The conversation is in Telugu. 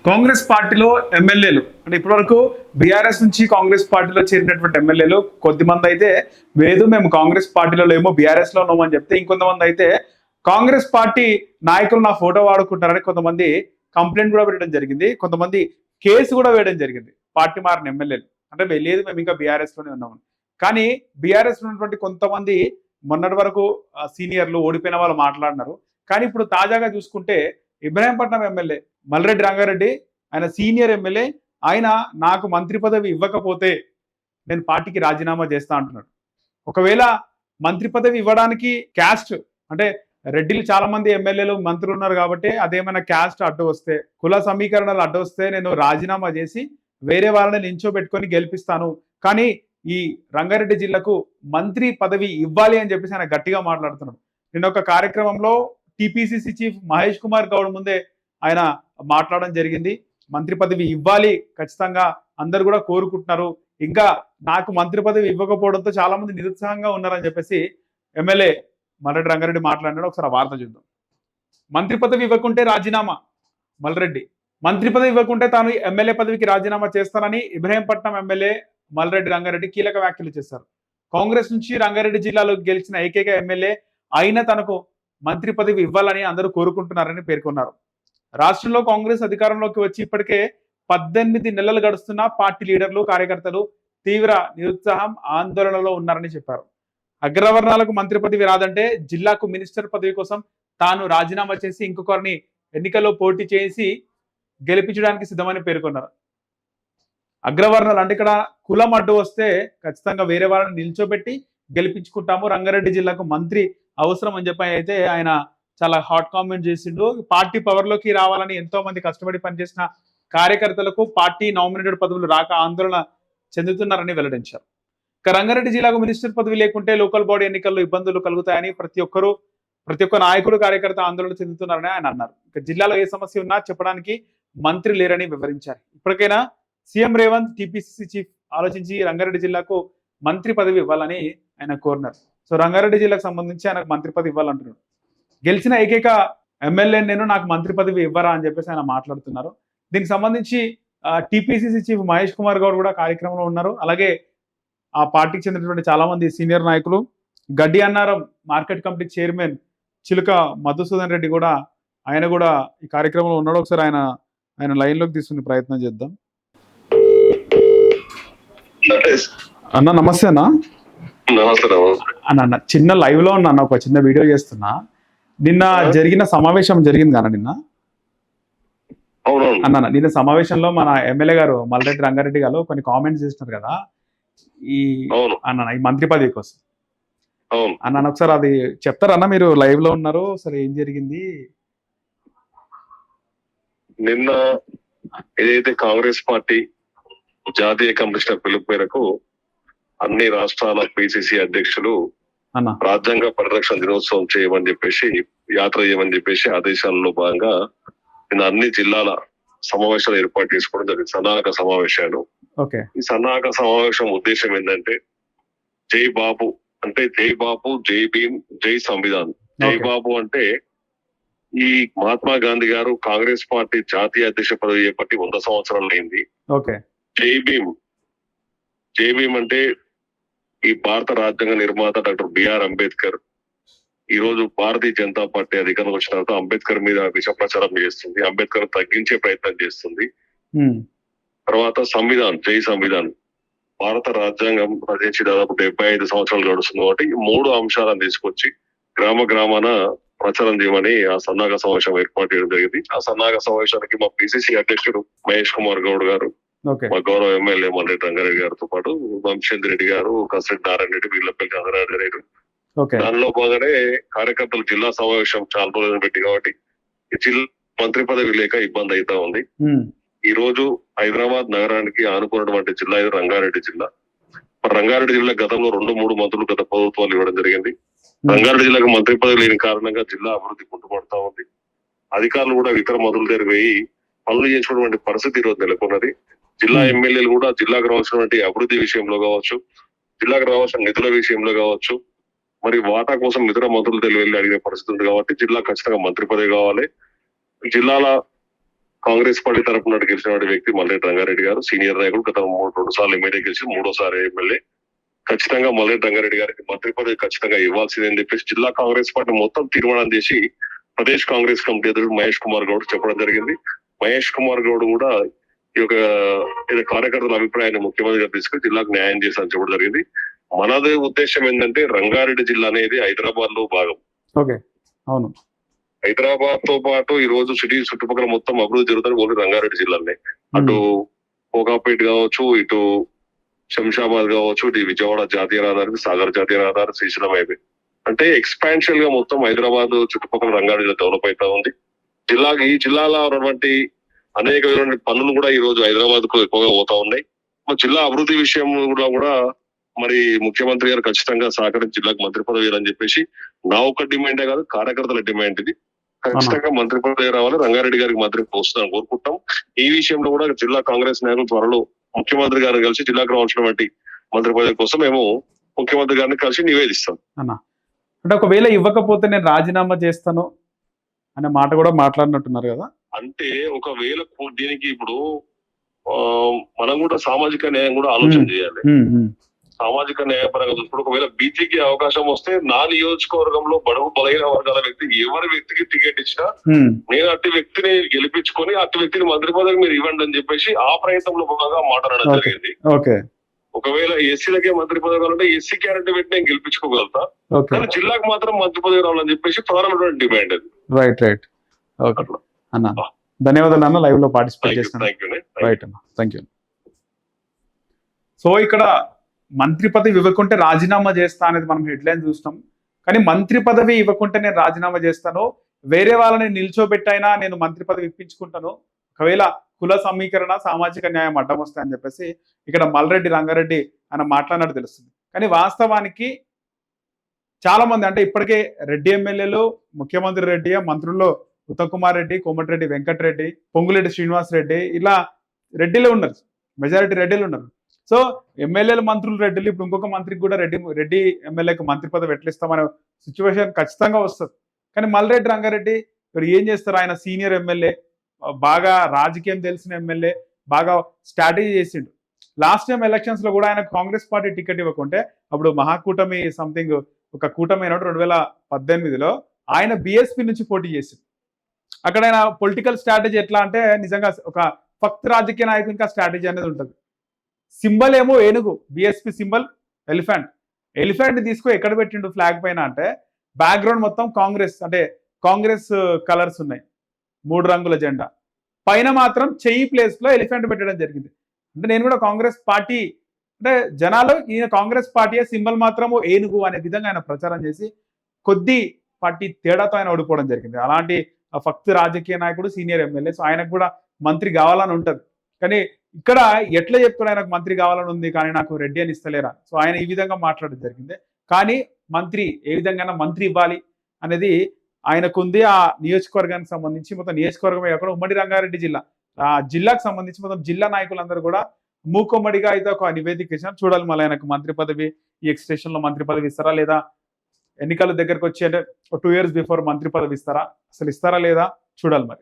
కాంగ్రెస్ పార్టీలో ఎమ్మెల్యేలు అంటే ఇప్పటివరకు బీఆర్ఎస్ నుంచి కాంగ్రెస్ పార్టీలో చేరినటువంటి ఎమ్మెల్యేలు కొద్దిమంది అయితే లేదు మేము కాంగ్రెస్ పార్టీలో లేమో బీఆర్ఎస్ లో ఉన్నామని చెప్తే, ఇంకొంతమంది అయితే కాంగ్రెస్ పార్టీ నాయకులు నా ఫోటో వాడుకుంటారని కొంతమంది కంప్లైంట్ కూడా పెట్టడం జరిగింది. కొంతమంది కేసు కూడా వేయడం జరిగింది పార్టీ మారిన ఎమ్మెల్యేలు. అంటే లేదు మేము ఇంకా బీఆర్ఎస్ లోనే ఉన్నామని. కానీ బీఆర్ఎస్ ఉన్నటువంటి కొంతమంది మొన్నటి వరకు సీనియర్లు ఓడిపోయిన వాళ్ళు మాట్లాడినారు. కానీ ఇప్పుడు తాజాగా చూసుకుంటే ఇబ్రాహీంపట్నం ఎమ్మెల్యే మల్రెడ్డి రంగారెడ్డి, ఆయన సీనియర్ ఎమ్మెల్యే, ఆయన నాకు మంత్రి పదవి ఇవ్వకపోతే నేను పార్టీకి రాజీనామా చేస్తా అంటున్నాడు. ఒకవేళ మంత్రి పదవి ఇవ్వడానికి క్యాస్ట్ అంటే రెడ్డిలు చాలా మంది ఎమ్మెల్యేలు మంత్రులు ఉన్నారు కాబట్టి అదేమైనా క్యాస్ట్ అడ్డు వస్తే, కుల సమీకరణలు అడ్డు వస్తే నేను రాజీనామా చేసి వేరే వాళ్ళని నించోబెట్టుకొని గెలిపిస్తాను, కానీ ఈ రంగారెడ్డి జిల్లాకు మంత్రి పదవి ఇవ్వాలి అని చెప్పేసి ఆయన గట్టిగా మాట్లాడుతున్నాడు. నిన్న ఒక కార్యక్రమంలో టిపిసిసి చీఫ్ మహేష్ కుమార్ గౌడ్ ముందే ఆయన మాట్లాడడం జరిగింది. మంత్రి పదవి ఇవ్వాలి ఖచ్చితంగా, అందరు కూడా కోరుకుంటున్నారు. ఇంకా నాకు మంత్రి పదవి ఇవ్వకపోవడంతో చాలా మంది నిరుత్సాహంగా ఉన్నారని చెప్పేసి ఎమ్మెల్యే మల్రెడ్డి రంగారెడ్డి మాట్లాడినాడు. ఒకసారి ఆ వార్త చూద్దాం. మంత్రి పదవి ఇవ్వకుంటే రాజీనామా మల్రెడ్డి. మంత్రి పదవి ఇవ్వకుంటే తాను ఎమ్మెల్యే పదవికి రాజీనామా చేస్తానని ఇబ్రహీంపట్నం ఎమ్మెల్యే మల్రెడ్డి రంగారెడ్డి కీలక వ్యాఖ్యలు చేశారు. కాంగ్రెస్ నుంచి రంగారెడ్డి జిల్లాలో గెలిచిన ఏకైక ఎమ్మెల్యే అయినా తనకు మంత్రి పదవి ఇవ్వాలని అందరూ కోరుకుంటున్నారని పేర్కొన్నారు. రాష్ట్రంలో కాంగ్రెస్ అధికారంలోకి వచ్చి ఇప్పటికే 18 నెలలు గడుస్తున్న పార్టీ లీడర్లు, కార్యకర్తలు తీవ్ర నిరుత్సాహం, ఆందోళనలో ఉన్నారని చెప్పారు. అగ్రవర్ణాలకు మంత్రి పదవి రాదంటే జిల్లాకు మినిస్టర్ పదవి కోసం తాను రాజీనామా చేసి ఇంకొకరిని ఎన్నికల్లో పోటీ చేసి గెలిపించడానికి సిద్ధమని పేర్కొన్నారు. అగ్రవర్ణాలు అంటే ఇక్కడ కులం అడ్డు వస్తే ఖచ్చితంగా వేరే వాళ్ళని నిల్చోబెట్టి గెలిపించుకుంటాము, రంగారెడ్డి జిల్లాకు మంత్రి అవసరం అని చెప్పి అయితే ఆయన చాలా హాట్ కామెంట్ చేసిండు. పార్టీ పవర్లోకి రావాలని ఎంతో మంది కష్టపడి పనిచేసిన కార్యకర్తలకు పార్టీ నామినేటెడ్ పదవులు రాక ఆందోళన చెందుతున్నారని వెల్లడించారు. ఇక రంగారెడ్డి జిల్లాకు మినిస్టర్ పదవి లేకుంటే లోకల్ బాడీ ఎన్నికల్లో ఇబ్బందులు కలుగుతాయని ప్రతి ఒక్క నాయకుడు, కార్యకర్త ఆందోళన చెందుతున్నారని ఆయన అన్నారు. ఇక జిల్లాలో ఏ సమస్య ఉన్నా చెప్పడానికి మంత్రి లేరని వివరించారు. ఇప్పటికైనా సీఎం రేవంత్, టీపీసీసీ చీఫ్ ఆలోచించి రంగారెడ్డి జిల్లాకు మంత్రి పదవి ఇవ్వాలని ఆయన కోరినారు. సో రంగారెడ్డి జిల్లాకు సంబంధించి ఆయనకు మంత్రి పదవి ఇవ్వాలంటున్నాడు. గెలిచిన ఏకైక ఎమ్మెల్యే నేను, నాకు మంత్రి పదవి ఇవ్వరా అని చెప్పేసి ఆయన మాట్లాడుతున్నారు. దీనికి సంబంధించి టీపీసీసీ చీఫ్ మహేష్ కుమార్ గౌడ్ కూడా కార్యక్రమంలో ఉన్నారు. అలాగే ఆ పార్టీకి చెందినటువంటి చాలా మంది సీనియర్ నాయకులు, గడ్డి అన్నారం మార్కెట్ కమిటీ చైర్మన్ చిలుక మధుసూదన్ రెడ్డి కూడా ఆయన కూడా ఈ కార్యక్రమంలో ఉన్నాడు. ఒకసారి ఆయన లైన్లోకి తీసుకునే ప్రయత్నం చేద్దాం. అన్న నమస్తే అన్న. అన్న చిన్న లైవ్ లో ఉన్నా, ఒక చిన్న వీడియో చేస్తున్నా. నిన్న జరిగిన సమావేశం జరిగింది కదా నిన్న అన్న, నిన్న సమావేశంలో మన ఎమ్మెల్యే గారు మల్రెడ్డి రంగారెడ్డి గారు కొన్ని కామెంట్స్ చేస్తున్నారు కదా ఈ అన్న ఈ మంత్రి పదవి కోసం. అన్న ఒకసారి అది చెప్తారన్న, మీరు లైవ్ లో ఉన్నారు, అసలు ఏం జరిగింది? నిన్న ఏదైతే కాంగ్రెస్ పార్టీ జాతీయ కమిషనర్ పిలుపు మేరకు అన్ని రాష్ట్రాల పిసిసి అధ్యక్షులు రాజ్యాంగ పరిరక్షణ దినోత్సవం చేయమని చెప్పేసి, యాత్ర చేయమని చెప్పేసి ఆదేశాలలో భాగంగా నిన్న అన్ని జిల్లాల సమావేశాలు ఏర్పాటు చేసుకోవడం జరిగింది. సన్నాహక సమావేశాలు. ఈ సన్నాహక సమావేశం ఉద్దేశం ఏంటంటే జై బాబు అంటే జై బాబు, జై భీమ్, జై సంవిధాన్. జై బాబు అంటే ఈ మహాత్మా గాంధీ గారు కాంగ్రెస్ పార్టీ జాతీయ అధ్యక్ష పదవి చేపట్టి 100 సంవత్సరాలు అయింది. జై భీమ్, జై భీమ్ అంటే ఈ భారత రాజ్యాంగ నిర్మాత డాక్టర్ బిఆర్ అంబేద్కర్ ఈ రోజు భారతీయ జనతా పార్టీ అధికారంలో వచ్చిన తర్వాత అంబేద్కర్ మీద విష ప్రచారం చేస్తుంది, అంబేద్కర్ తగ్గించే ప్రయత్నం చేస్తుంది. తర్వాత సంవిధాన్, జై సంవిధాన్, భారత రాజ్యాంగం రచించి దాదాపు 75 సంవత్సరాలు గడుస్తుంది కాబట్టి ఈ 3 అంశాలను తీసుకొచ్చి గ్రామాన ప్రచారం చేయమని ఆ సన్నాహక సమావేశం ఏర్పాటు చేయడం జరిగింది. ఆ సన్నాహక సమావేశానికి మా పిసిసి అధ్యక్షుడు మహేష్ కుమార్ గౌడ్ గారు, మా గౌరవ ఎమ్మెల్యే మల్రెడ్డి రంగారెడ్డి గారితో పాటు వంశేంద్ర రెడ్డి గారు, కసిరెడ్డి నారాయణ రెడ్డి, వీళ్ళపల్లి చంద్రరాజు రెడ్డి, దానిలో భాగంగానే కార్యకర్తలు జిల్లా సమావేశం చాలా రోజులు పెట్టి కాబట్టి ఈ జిల్లా మంత్రి పదవి లేక ఇబ్బంది అవుతా ఉంది. ఈ రోజు హైదరాబాద్ నగరానికి ఆనుకున్నటువంటి జిల్లా ఇది రంగారెడ్డి జిల్లా. రంగారెడ్డి జిల్లా గతంలో 2-3 మంత్రులు గత ప్రభుత్వాలు ఇవ్వడం జరిగింది. రంగారెడ్డి జిల్లాకు మంత్రి పదవి లేని కారణంగా జిల్లా అభివృద్ధి కుంటుపడతా ఉంది. అధికారులు కూడా ఇతర మంత్రుల దగ్గర పోయి పనులు చేసినటువంటి పరిస్థితి ఈ రోజు నెలకొన్నది. జిల్లా ఎమ్మెల్యేలు కూడా జిల్లాకు రావాల్సినటువంటి అభివృద్ధి విషయంలో కావచ్చు, జిల్లాకు రావాల్సిన నిధుల విషయంలో కావచ్చు, మరి వాటా కోసం ఇతర మంత్రులు వెళ్ళి అడిగే పరిస్థితి ఉంది. కాబట్టి జిల్లా ఖచ్చితంగా మంత్రి పదవి కావాలి. జిల్లాల కాంగ్రెస్ పార్టీ తరపున గెలిచిన వ్యక్తి మల్లెడ్డి రంగారెడ్డి గారు, సీనియర్ నాయకుడు. గత 2 సార్లు ఎమ్మెల్యే గెలిచి 3వ సారి ఎమ్మెల్యే. ఖచ్చితంగా మల్లెడ్డి రంగారెడ్డి గారికి మంత్రి పదవి ఖచ్చితంగా ఇవ్వాల్సిందని చెప్పేసి జిల్లా కాంగ్రెస్ పార్టీ మొత్తం తీర్మానం చేసి ప్రదేశ్ కాంగ్రెస్ కమిటీ అధ్యక్షుడు మహేష్ కుమార్ గౌడ్ చెప్పడం జరిగింది. మహేష్ కుమార్ గౌడ్ కూడా ఈ యొక్క కార్యకర్తల అభిప్రాయాన్ని ముఖ్యమంత్రి గారు తీసుకుని జిల్లాకు న్యాయం చేశారని చెప్పడం జరిగింది. మనదే ఉద్దేశం ఏంటంటే రంగారెడ్డి జిల్లా అనేది హైదరాబాద్ లో భాగం. ఓకే, అవును. హైదరాబాద్ తో పాటు ఈ రోజు సిటీ చుట్టుపక్కల మొత్తం అభివృద్ధి జరుగుతుంది ఓన్లీ రంగారెడ్డి జిల్లానే. అటు కోకాపేట కావచ్చు, ఇటు శంషాబాద్ కావచ్చు, ఇటు విజయవాడ జాతీయ రహదారి, సాగర్ జాతీయ రహదారి, శ్రీశైలం హైవే అంటే ఎక్స్పాన్షన్ గా మొత్తం హైదరాబాద్ చుట్టుపక్కల రంగారెడ్డి జిల్లా డెవలప్ అవుతా ఉంది. ఈ జిల్లాలో ఉన్నటువంటి అనేక విధమైన పనులు కూడా ఈ రోజు హైదరాబాద్ కు ఎక్కువగా పోతా ఉన్నాయి. జిల్లా అభివృద్ధి విషయం కూడా మరి ముఖ్యమంత్రి గారు ఖచ్చితంగా సహకరించి జిల్లాకు మంత్రి పదవి అని చెప్పేసి నా ఒక్క డిమాండే కాదు, కార్యకర్తల డిమాండ్ ఇది. ఖచ్చితంగా మంత్రి పదవి రావాలి, రంగారెడ్డి గారికి మంత్రి వస్తుందని కోరుకుంటాం. ఈ విషయంలో కూడా జిల్లా కాంగ్రెస్ నాయకులు త్వరలో ముఖ్యమంత్రి గారిని కలిసి జిల్లాకు రావాల్సినటువంటి మంత్రి పదవి కోసం మేము ముఖ్యమంత్రి గారిని కలిసి నివేదిస్తాం. అంటే ఒకవేళ ఇవ్వకపోతే నేను రాజీనామా చేస్తాను అనే మాట కూడా మాట్లాడినట్టున్నారు కదా. అంటే ఒకవేళ దీనికి ఇప్పుడు మనం కూడా సామాజిక న్యాయం కూడా ఆలోచన చేయాలి. సామాజిక న్యాయపరంగా చూసుకుంటే ఒకవేళ బీసీకి అవకాశం వస్తే నా నియోజకవర్గంలో బడుగు బలహీన వర్గాల వ్యక్తి ఎవరి వ్యక్తికి టికెట్ ఇచ్చినా నేను అట్టి వ్యక్తిని గెలిపించుకొని అట్టి వ్యక్తిని మంత్రి పదవి మీరు ఇవ్వండి అని చెప్పేసి ఆ ప్రయత్నంలో బాగా మాట్లాడడం జరిగింది. ఒకవేళ ఎస్సీలకే మంత్రి పదవి కావాలంటే ఎస్సీ క్యారెక్టర్ పెట్టి నేను గెలిపించుకోగలుగుతా, కానీ జిల్లాకు మాత్రం మంత్రి పదవి రావాలని చెప్పేసి ప్రధానమైనటువంటి డిమాండ్ అది. రైట్ అన్న, ధన్యవాదాలు అన్న, లైవ్ లో పార్టిసిపేట్ చేస్తాను. రైట్ అన్న, థ్యాంక్ యూ. సో ఇక్కడ మంత్రి పదవి ఇవ్వకుంటే రాజీనామా చేస్తా అనేది మనం హెడ్లైన్ చూస్తాం. కానీ మంత్రి పదవి ఇవ్వకుంటే నేను రాజీనామా చేస్తాను, వేరే వాళ్ళని నిల్చోబెట్టైనా నేను మంత్రి పదవి ఇప్పించుకుంటాను, ఒకవేళ కుల సమీకరణ సామాజిక న్యాయం అడ్డం వస్తాయని చెప్పేసి ఇక్కడ మల్రెడ్డి రంగారెడ్డి ఆయన మాట్లాడినట్టు తెలుస్తుంది. కానీ వాస్తవానికి చాలా మంది అంటే ఇప్పటికే రెడ్డి ఎమ్మెల్యేలు, ముఖ్యమంత్రి రెడ్డి, మంత్రుల్లో ఉత్తమ్ కుమార్ రెడ్డి, కోమటిరెడ్డి వెంకటరెడ్డి, పొంగులేటి శ్రీనివాస్ రెడ్డి, ఇలా రెడ్డిలో ఉన్నారు, మెజారిటీ రెడ్డిలు ఉన్నారు. సో ఎమ్మెల్యేలు, మంత్రులు రెడ్డిలు, ఇప్పుడు ఇంకొక మంత్రికి కూడా రెడ్డి ఎమ్మెల్యేకి మంత్రి పదవి ఎట్లిస్తామనే సిచ్యువేషన్ ఖచ్చితంగా వస్తుంది. కానీ మల్రెడ్డి రంగారెడ్డి ఇక్కడ ఏం చేస్తారు, ఆయన సీనియర్ ఎమ్మెల్యే, బాగా రాజకీయం తెలిసిన ఎమ్మెల్యే, బాగా స్ట్రాటజీ చేసిండు. లాస్ట్ టైం ఎలక్షన్స్ లో కూడా ఆయన కాంగ్రెస్ పార్టీ టికెట్ ఇవ్వకుంటే అప్పుడు మహాకూటమి సంథింగ్ ఒక కూటమి అయినట్టు 2018లో ఆయన బీఎస్పీ నుంచి పోటీ చేసిండు. అక్కడ ఆయన పొలిటికల్ స్ట్రాటజీ ఎట్లా అంటే నిజంగా ఒక ఫక్త్ రాజకీయ నాయకులు ఇంకా స్ట్రాటజీ అనేది ఉంటుంది. సింబల్ ఏమో ఏనుగు, బీఎస్పీ సింబల్ ఎలిఫెంట్ తీసుకొని ఎక్కడ పెట్టిండు ఫ్లాగ్ పైన అంటే బ్యాక్గ్రౌండ్ మొత్తం కాంగ్రెస్, అంటే కాంగ్రెస్ కలర్స్ ఉన్నాయి, 3 రంగుల జెండా పైన మాత్రం చెయ్యి ప్లేస్ లో ఎలిఫెంట్ పెట్టడం జరిగింది. అంటే నేను కూడా కాంగ్రెస్ పార్టీ అంటే జనాలు ఈయన కాంగ్రెస్ పార్టీ సింబల్ మాత్రము ఏనుగు అనే విధంగా ఆయన ప్రచారం చేసి కొద్ది పార్టీ తేడాతో ఆయన ఓడిపోవడం జరిగింది. అలాంటి ఫక్త్ రాజకీయ నాయకుడు, సీనియర్ ఎమ్మెల్యే. సో ఆయనకు కూడా మంత్రి కావాలని ఉంటుంది. కానీ ఇక్కడ ఎట్లా చెప్తాడు, ఆయనకు మంత్రి కావాలని ఉంది కానీ నాకు రెడ్డి అని ఇస్తలేరా. సో ఆయన ఈ విధంగా మాట్లాడడం జరిగింది. కానీ మంత్రి ఏ విధంగా మంత్రి ఇవ్వాలి అనేది ఆయనకుంది. ఆ నియోజకవర్గానికి సంబంధించి మొత్తం నియోజకవర్గమే కాకుండా ఉమ్మడి రంగారెడ్డి జిల్లా, ఆ జిల్లాకు సంబంధించి మొత్తం జిల్లా నాయకులందరూ కూడా మూకొమ్మడిగా అయితే ఒక నివేదిక ఇచ్చినా చూడాలి. మళ్ళీ ఆయనకు మంత్రి పదవి ఈ ఎక్స్టెన్షన్ లో మంత్రి పదవి ఇస్తారా లేదా, ఎన్నికల దగ్గరకు వచ్చి అంటే 2 years బిఫోర్ మంత్రి పదవి ఇస్తారా, అసలు ఇస్తారా లేదా చూడాలి మరి.